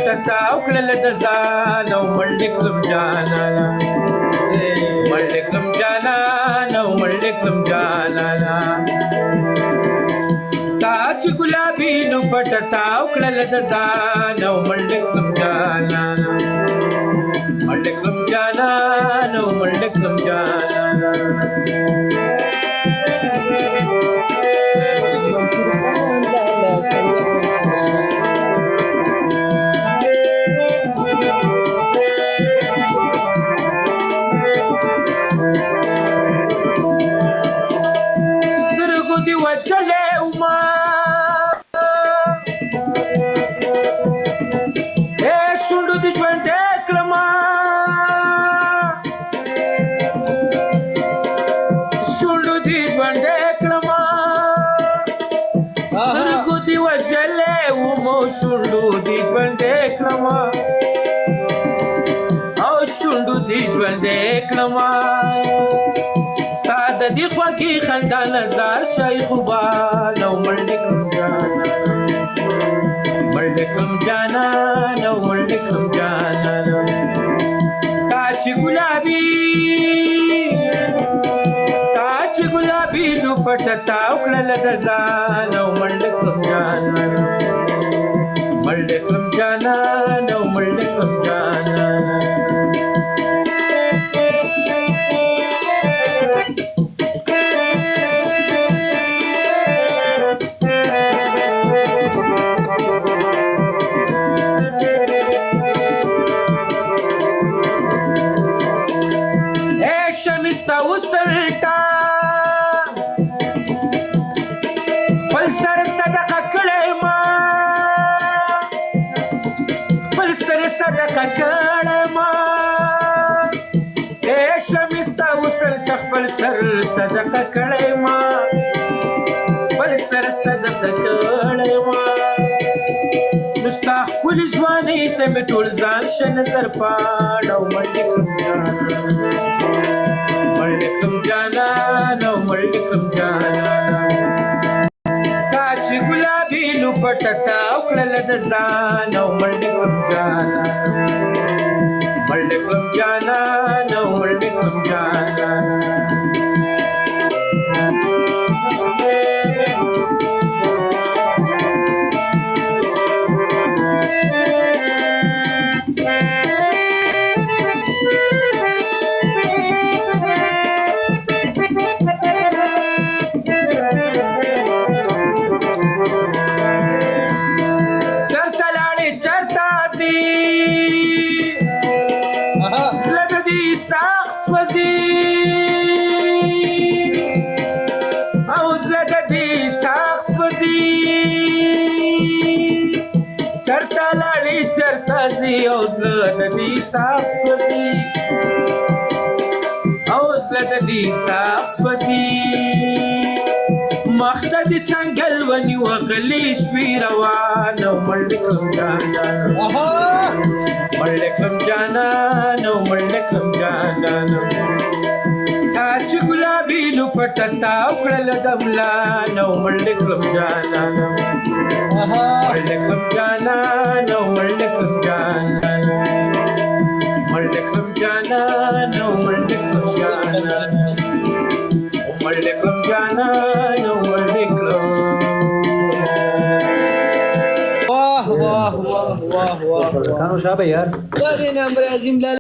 پټتا او کړل د ځان او منډې کړم جانانا منډې کړم جانانا او منډې کړم جانانا تا چې ګلابي نو پټتا او کړل د ځان او منډې کړم جانانا منډې کړم جانانا او منډې کړم جانانا سترګو دې وچلې وما شونډو دې ژوندې کړما شونډو دې ژوندې کړما سترګو دې وچلې وما شونډو دې ژوندې کړما او شونډو دې ژوندې کړما ستا د دې خوږې خندا نظر شي خوبان او منډې کړم جانانا منډې کړم جانانا او منډې کړم جانانا تا چې ګلابي نو پټتا او کړل د ځان او منډې کړم جانانا منډې کړم جانانا او منډې کړم جانانا شمستا وسلطا خپل سر صدقه کړی ما خپل سر صدقه کړی ما شمستا وسلطا خپل سر صدقه کړی ما خپل سر صدقه کړی ما نو ستا ښکلې ځوانۍ ته مې ټول ځان شه نظر پاڼ او منډې کړم جانانا منډې کړم جانانا او منډې کړم جانانا تا چې ګلابي نو پټتا او کړل د ځان او منډې کړم جانانا منډې کړم جانانا او منډې کړم جانانا چرتا لاړې چرتا زی او زړه د دې صاف سوځي او زړه د دې صاف سوځي مخ ته دې څنګل ونیو غلې شپې روان او منډې کړم جانانا منډې کړم جانانا او منډې کړم جانانا تا چې ګلابي نو پټتا او کړل د ملان او منډې کړم جانانا منډې کړم جانانا او منډې کړم جانانا منډې کړم جانانا او منډې کړم جانانا منډې کړم جانانا او منډې کړم वाह वाह वाह वाह वाह खानो शाह भाई यार क्या देना हमरे अजीम लाल